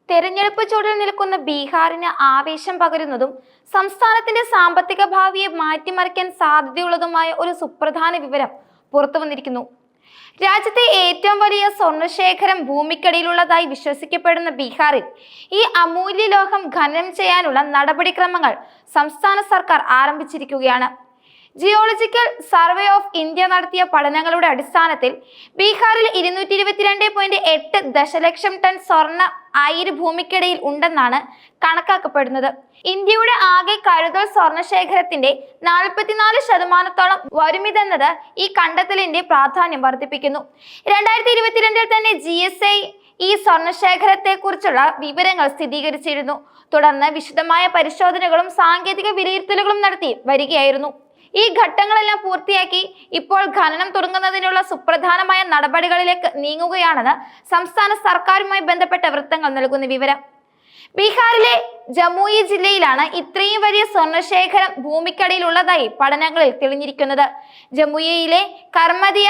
തെരഞ്ഞെടുപ്പ് ചൂടിൽ നിൽക്കുന്ന ബീഹാറിന് ആവേശം പകരുന്നതും സംസ്ഥാനത്തിന്റെ സാമ്പത്തിക ഭാവിയെ മാറ്റിമറിക്കാൻ സാധ്യതയുള്ളതുമായ ഒരു സുപ്രധാന വിവരം പുറത്തു വന്നിരിക്കുന്നു. രാജ്യത്തെ ഏറ്റവും വലിയ സ്വർണ്ണശേഖരം ഭൂമിക്കടിയിലുള്ളതായി വിശ്വസിക്കപ്പെടുന്ന ബീഹാറിൽ ഈ അമൂല്യ ലോഹം ഖനനം ചെയ്യാനുള്ള നടപടിക്രമങ്ങൾ സംസ്ഥാന സർക്കാർ ആരംഭിച്ചിരിക്കുകയാണ്. ജിയോളജിക്കൽ സർവേ ഓഫ് ഇന്ത്യ നടത്തിയ പഠനങ്ങളുടെ അടിസ്ഥാനത്തിൽ ബീഹാറിൽ 222.8 ദശലക്ഷം ടൺ സ്വർണ്ണ അയിര് ഭൂമിക്കടിയിൽ ഉണ്ടെന്നാണ് കണക്കാക്കപ്പെടുന്നത്. ഇന്ത്യയുടെ ആകെ കരുതൽ സ്വർണ്ണശേഖരത്തിന്റെ 44% വരുമിതെന്നത് ഈ കണ്ടെത്തലിന്റെ പ്രാധാന്യം വർദ്ധിപ്പിക്കുന്നു. 2022 തന്നെ GSI ഈ സ്വർണ്ണശേഖരത്തെ കുറിച്ചുള്ള വിവരങ്ങൾ സ്ഥിരീകരിച്ചിരുന്നു. തുടർന്ന് വിശദമായ പരിശോധനകളും സാങ്കേതിക വിലയിരുത്തലുകളും നടത്തി വരികയായിരുന്നു. ഈ ഘട്ടങ്ങളെല്ലാം പൂർത്തിയാക്കി ഇപ്പോൾ ഖനനം തുടങ്ങുന്നതിനുള്ള സുപ്രധാനമായ നടപടികളിലേക്ക് നീങ്ങുകയാണെന്ന് സംസ്ഥാന സർക്കാരുമായി ബന്ധപ്പെട്ട വൃത്തങ്ങൾ നൽകുന്ന വിവരം. ബീഹാറിലെ ജമുയി ജില്ലയിലാണ് ഇത്രയും വലിയ സ്വർണ്ണശേഖരം ഭൂമിക്കടിയിലുള്ളതായി പഠനങ്ങളിൽ തെളിഞ്ഞിരിക്കുന്നത്. ജമുയിലെ കർമദിയ